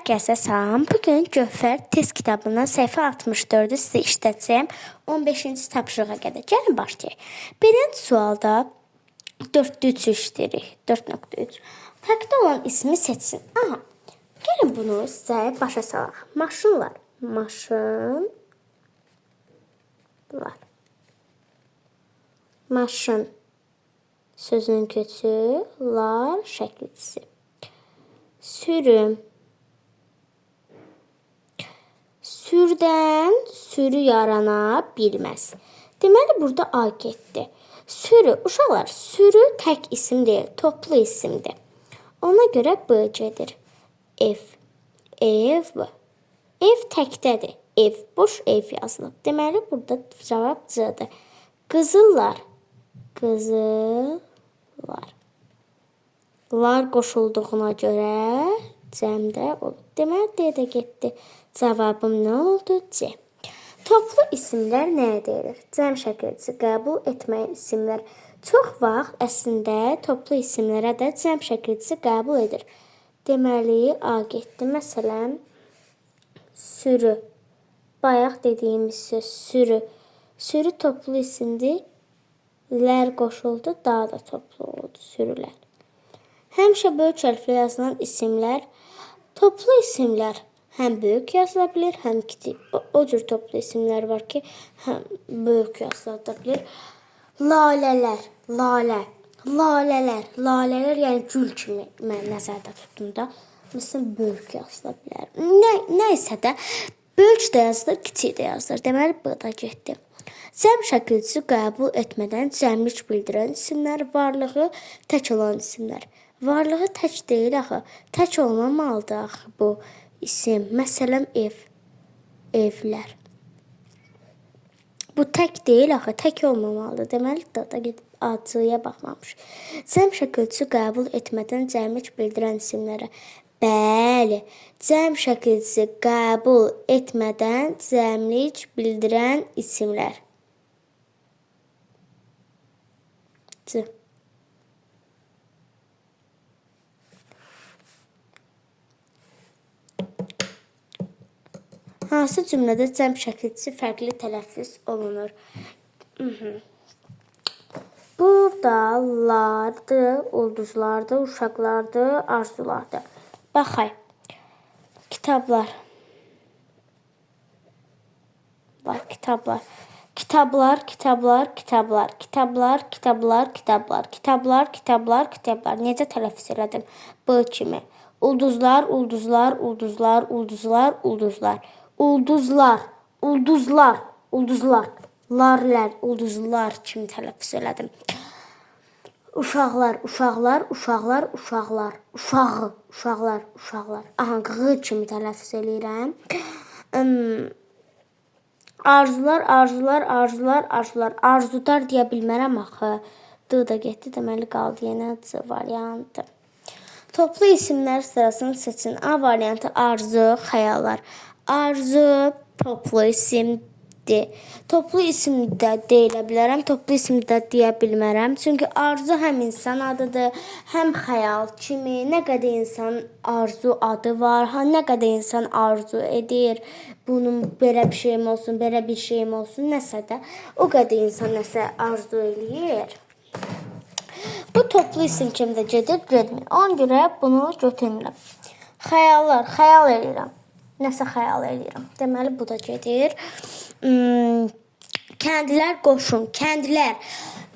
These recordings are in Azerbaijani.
Hər kəsə salam. Bugün Gövhər test kitabından səhifə 64-ü sizə işlədəcəyəm. 15-ci tapşırığa qədər. Gəlin başlayaq. Birinci sualda 4-də 3 işləyirik. 4.3. Fərqdə olan ismi seçsin. Aha. Gəlin bunu sizə başa salaq. Maşınlar. Maşınlar. Maşın. Sözün kökü. Lar şəklisi. Sürüm. Sürdən sürü yarana bilməz. Deməli, burada A getdi. Sürü, uşaqlar, sürü tək isim deyil, toplu isimdir. Ona görə B gedir. Ev. Ev. Ev təkdədir. Ev, boş ev yazılıb. Deməli, burada cavab C-dir. Qızıllar. Qızıllar. Lar qoşulduğuna görə cəmdə olub. Deməli, D də getdi. Cavabım nə oldu? C. Toplu isimlər nəyə deyilir? Cəm şəkilçisi qəbul etməyən isimlər. Çox vaxt əslində toplu isimlərə də cəm şəkilçisi qəbul edir. Deməli, A getdi. Məsələn, sürü. Bayaq dediyimiz söz sürü. Sürü toplu isimdir. Lər qoşuldu, daha da toplu oldu sürülər. Həmişə böyük hərflə yazılan isimlər, toplu isimlər həm böyük yazıla bilir, həm kiçik. O cür toplu isimlər var ki, həm böyük yazıla bilir. Lalələr, lalə, lalələr, lalələr, yəni gül kimi mən nəzərdə tutdum da. Məsələn, böyük yazıla bilər. Nəysə də, böyük də yazılır, kiçik də yazılır. Deməli, bu da getdi. Cəm şəkilçisi qəbul etmədən cəmlik bildirən isimlər, varlığı tək olan isimlər. Varlığı tək deyil axı. Tək olmamalıdır axı bu isim. Məsələn, ev. Evlər. Bu tək deyil axı. Tək olmamalıdır. Deməli, da gedib A-ya baxmamış. Cəm şəkilçisi qəbul etmədən cəmlik bildirən isimlərə. Bəli. Cəm şəkilçisi qəbul etmədən cəmlik bildirən isimlər. C. Hansı cümlədə cəm şəkilçisi fərqli tələffüz olunur? Burada lardır, ulduzlardır, uşaqlardır, arzulardır. Baxay. Kitablar. Var, kitablar. Kitablar, kitablar, kitablar. Kitablar, kitablar, kitablar. Kitablar, kitablar, kitablar. Necə tələffüz elədim? B kimi. Ulduzlar, ulduzlar, ulduzlar, ulduzlar, ulduzlar. Ulduzlar, ulduzlar, ulduzlar. Larlər, ulduzlar kimi tələffüz elədim. Uşaqlar, uşaqlar, uşaqlar, uşaqlar. Uşağı, uşaqlar, uşaqlar. Aha, ğı kimi tələffüz eləyirəm. Arzular, arzular, arzular, arzular. Arzudar deyə bilmərəm axı. D da getdi, deməli qaldı yenə C variantı. Toplu isimlər sırasını seçin. A variantı arzu, xəyallar. Arzu toplu isimdir. Toplu isim də deyə bilərəm, toplu isim də deyə bilmərəm. Çünki arzu həm insan adıdır, həm xəyal kimi. Nə qədər insan arzu adı var, nə qədər insan arzu edir. Bunun belə bir şeyim olsun, belə bir şeyim olsun, nəsə də o qədər insan nəsə arzu eləyir. Bu toplu isim kimdə gedir, getmir. Ona görə bunu götürmürəm. Xəyallar, xəyal eləyirəm. Nəsə xəyal eləyirəm. Deməli, bu da gedir. Kəndlər qoşun, kəndlər.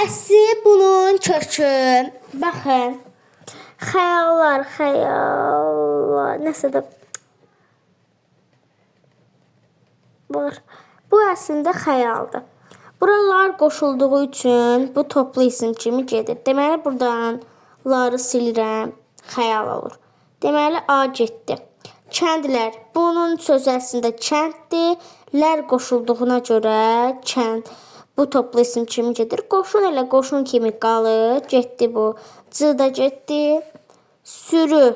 Əsli bunun kökü. Baxın. Xəyallar, xəyallar. Nəsə də var. Bu əslində xəyaldır. Buralar qoşulduğu üçün bu toplu isim kimi gedir. Deməli, buradan ları silirəm. Xəyal olur. Deməli, A getdi. Kəndlər. Bunun sözü əslində kənddir. Lər qoşulduğuna görə kənd. Bu toplu isim kimi gedir. Qoşun elə qoşun kimi qalır. Getdi bu. C da getdi. Sürü.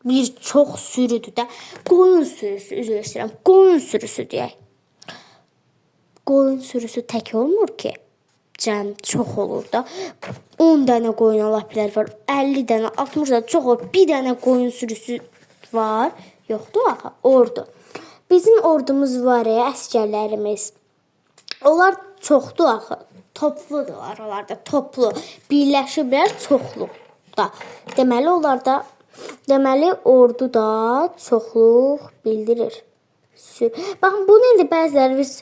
Bir çox sürüdür də. Qoyun sürüsü, üzr istəyirəm. Qoyun sürüsü deyək. Qoyun sürüsü tək olmur ki. Cəm çox olur da. 10 dənə qoyun ala bilər var. 50 dənə, 60 dənə çox olur. Bir dənə qoyun sürüsü Var. Yoxdur axı. Ordu. Bizim ordumuz var ya, əsgərlərimiz. Onlar çoxdur axı. Topludur aralarda, toplu. Birləşiblər çoxluqda. Deməli ordu da çoxluq bildirir. Baxın, bunu indi bəziləriniz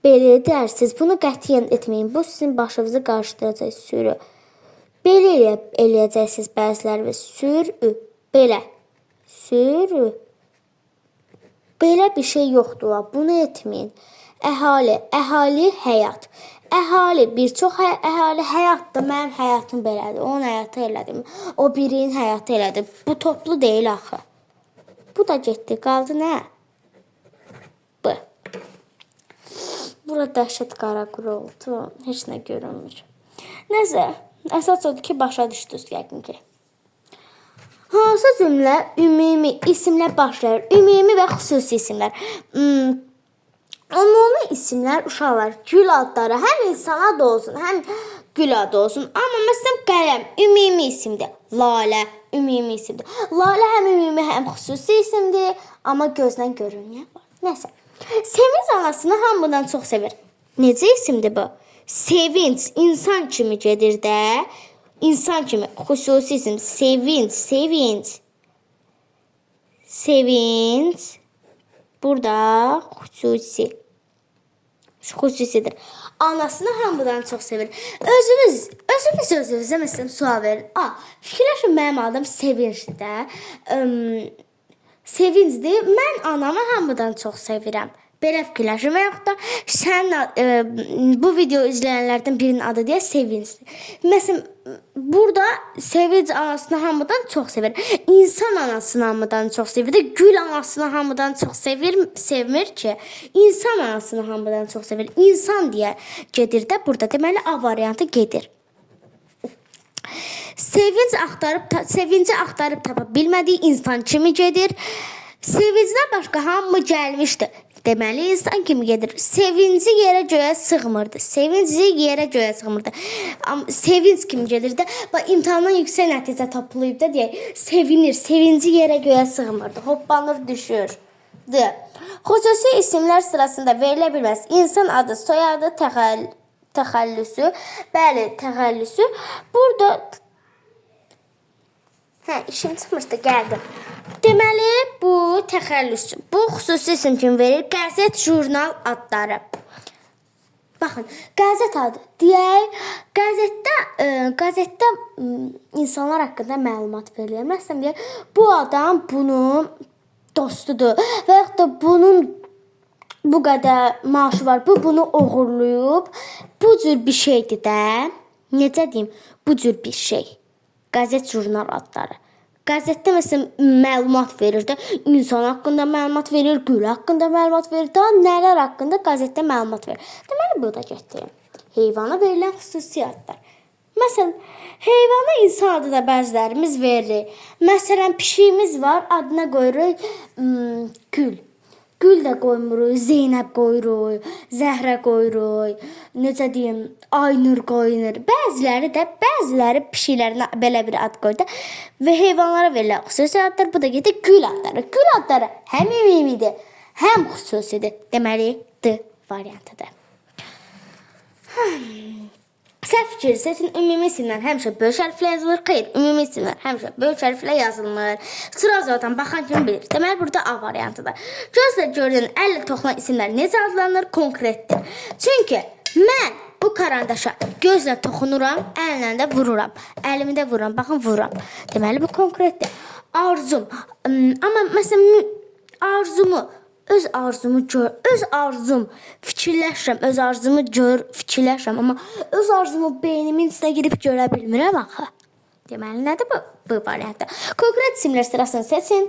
belə edərsiniz. Bunu qətiyyən etməyin. Bu sizin başınızı qarışdıracaq. Sürü. Belə eləyəcəksiniz bəziləriniz. Sürü. Belə. Sürü. Belə bir şey yoxdur. Bunu etməyin. Əhali, həyat. Əhali, bir çox əhali həyatdır. Mənim həyatım belədir. Onun həyatı elədir. O birinin həyatı elədir. Bu toplu deyil axı. Bu da getdi. Qaldı nə? Bu. Burada dəhşət qara quru oldu. Heç nə görünmür. Nəsə, əsas odur ki, başa düşdünüz yəqin ki. Hansı cümlə ümumi isimlə başlayır? Ümumi və xüsusi isimlər. Ümumi isimlər uşaqlar, gül adları həm insana da olsun, həm gül adı olsun. Amma məsələn qələm ümumi isimdir. Lalə ümumi isimdir. Lalə həm ümumi, həm xüsusi isimdir, amma gözdən görünməyən var. Nəsə. Sevinç anasını hamıdan çox sevir. Necə isimdir bu? Sevinç insan kimi gedir də. İnsan kimi xüsusi isim. Sevinç. Burada xüsusidir. Anasını hamıdan çox sevir. Özünüzə məsələn sual verin. Fikirləşin, mənim adım Sevincdir də. Sevincdir. Mən anamı hamıdan çox sevirəm. Belə fikirləşin. Və yaxud da bu video izləyənlərdən birinin adı deyə Sevincdir. Məsələn, burada Sevinç anasını hamıdan çox sevir. İnsan anasını hamıdan çox sevir. Gül anasını hamıdan çox sevmir ki. İnsan anasını hamıdan çox sevir. İnsan deyə gedir də burada. Deməli, A variantı gedir. Sevinci axtarıb tapa bilmədiyi insan kimi gedir. Sevincdən başqa hamı gəlmişdi. Deməli, insan kimi gedir. Sevinci yerə göyə sığmırdı. Sevinç kimi gedir də. İmtahandan yüksək nəticə tapılıyıb da deyək. Sevinci yerə göyə sığmırdı. Hoppanır, düşür. Xüsusi isimlər sırasında verilə bilməz. İnsan adı, soyadı, təxəllüsü. Bəli, təxəllüsü. Burada işim çıxmışdı, gəldim. Deməli, bu təxəllüsü. Bu xüsusi isim kimi verir. Qəzet, jurnal adları. Baxın, qəzet adı. Deyək, qəzetdə insanlar haqqında məlumat verilir. Məsələn, deyək, bu adam bunun dostudur. Və yaxud da bunun bu qədər maaşı var. Bu bunu oğurlayıb. Bu cür bir şeydir də. Necə deyim? Bu cür bir şey. Qəzet, jurnal adları. Qəzetdə məsələn məlumat verir də, insan haqqında məlumat verir, gül haqqında məlumat verir, daha nələr haqqında qəzetdə məlumat verir. Deməli, bu da getdi. Heyvana verilən xüsusi adlar. Məsələn, heyvana insan adı da bəzilərimiz veririk. Məsələn, pişiyimiz var, adına qoyuruq Gül. Gül də qoymuruq, Zeynəb qoyuruq, Zəhrə qoyuruq, necə deyim, Aynur qoyulur. Bəziləri pişiklərinə belə bir ad qoydu. Və heyvanlara verilən xüsusi adlar, bu da gedir gül adları. Gül adları həm ümumidir, həm xüsusidir. Deməli, D variantıdır. Səhv fikir seçin. Ümumi isimlər həmişə böyük hərflə yazılır. Xeyr, ümumi isimlər həmişə böyük hərflə yazılmır. Sıra zaten baxan kimi bilir. Deməli, burada A variantıdır. Gözlə görünən, əllə toxunan isimlər necə adlanır? Konkretdir. Çünki mən bu karandaşa gözlə toxunuram, əllə də vururam. Əlimi də vururam, baxın vururam. Deməli, bu konkretdir. Arzum. Amma məsələn, öz arzum fikirləşirəm, öz arzumu fikirləşirəm, amma öz arzumu beynimin içinə girib görə bilmirəm axı. Deməli, nədir bu variantda? Konkret isimlər sırasını seçin.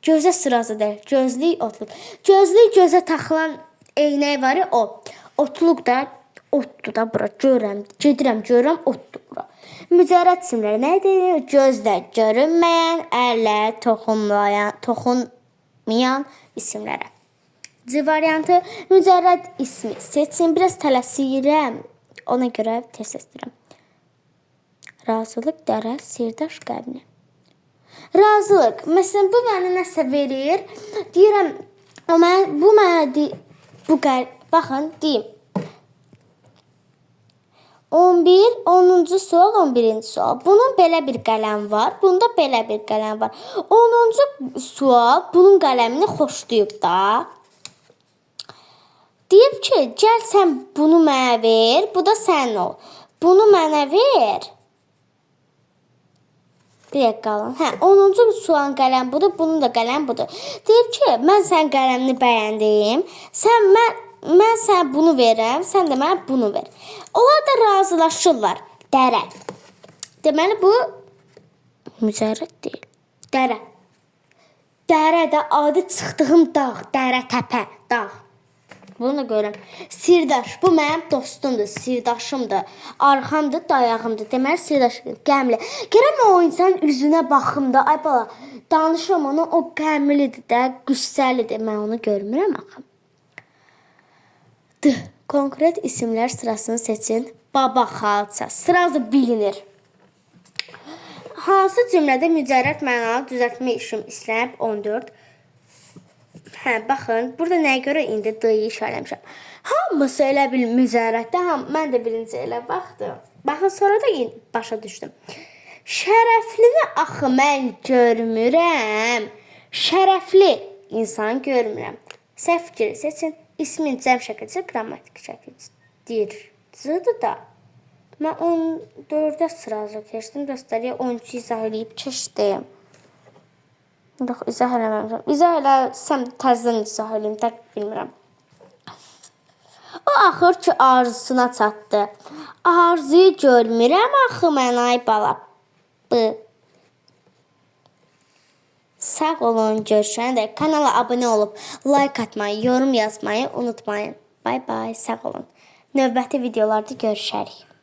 Gözə sırasıdır. Gözlük, otluq. Gözlük gözə taxılan eynək var ya, o. Otluq da, otdur da bura. Görürəm, otdur bura. Mücərrəd isimləri nədir? Gözlə görünməyən, əllə toxunmayan isimlərə. C variantı mücərrəd ismi seçin. Biraz tələsirəm. Ona görə tez istəyirəm. Razılıq, dərə, sirdaş, qəbni. Razılıq. Məsələn, bu mənə nəsə verir. Deyirəm, bu mənə baxın, deyim. 11, 10-cu sual, 11-ci sual. Bunun belə bir qələm var, bunda belə bir qələm var. 10-cu sual bunun qələmini xoşlayıb da. Deyib ki, gəl sən bunu mənə ver, bu da sənin ol. Bunu mənə ver. Bir dəqiqə qalın. 10-cu sualın qələm budur, bunun da qələm budur. Deyib ki, mən sənin qələmini bəyəndim. Mən sənə bunu verəm, sən də mənə bunu ver. Onlar da razılaşırlar. Dərə. Deməli, bu mücərrəd deyil. Dərə. Dərə də adı çıxdığım dağ, dərə, təpə, dağ. Bunu da görürəm. Sirdaş, bu mənim dostumdur, sirdaşımdır. Arxamdır, dayağımdır. Deməli, sirdaşım, qəmli. Gələm o insanın üzünə baxım da, ay bala, danışıram ona, o qəmlidir də, qüssəlidir. Mən onu görmürəm axı. Konkret isimlər sırasını seçin. Baba, xalça. Sırası bilinir. Hansı cümlədə mücərrəd mənalı düzəltmə işim istənib? 14. Baxın, burada nəyə görə indi D-yi işarələmişəm. Hamısı elə bil mücərrəddə, mən də birinci elə baxdım. Baxın, sonra da başa düşdüm. Şərəflini axı mən görmürəm. Şərəfli insan görmürəm. Səhv fikri seçin. İsmin cəm şəkilçi, qrammatik şəkildir. Zıdır da. Mən 14-ə sırazı keçdim. Dostlar, 13-ü izah eləyib keçdim. Yox, izah eləməmişəm. İzah eləsəm təzdən izah eləyim, dəqiq bilmirəm. O axır ki, arzusuna çatdı. Arzuyu görmürəm axı mən, ay bala. Sağ olun, görüşənədək. Kanala abunə olub, like atmayı, yorum yazmayı unutmayın. Bay bay, sağ olun. Növbəti videolarda görüşərik.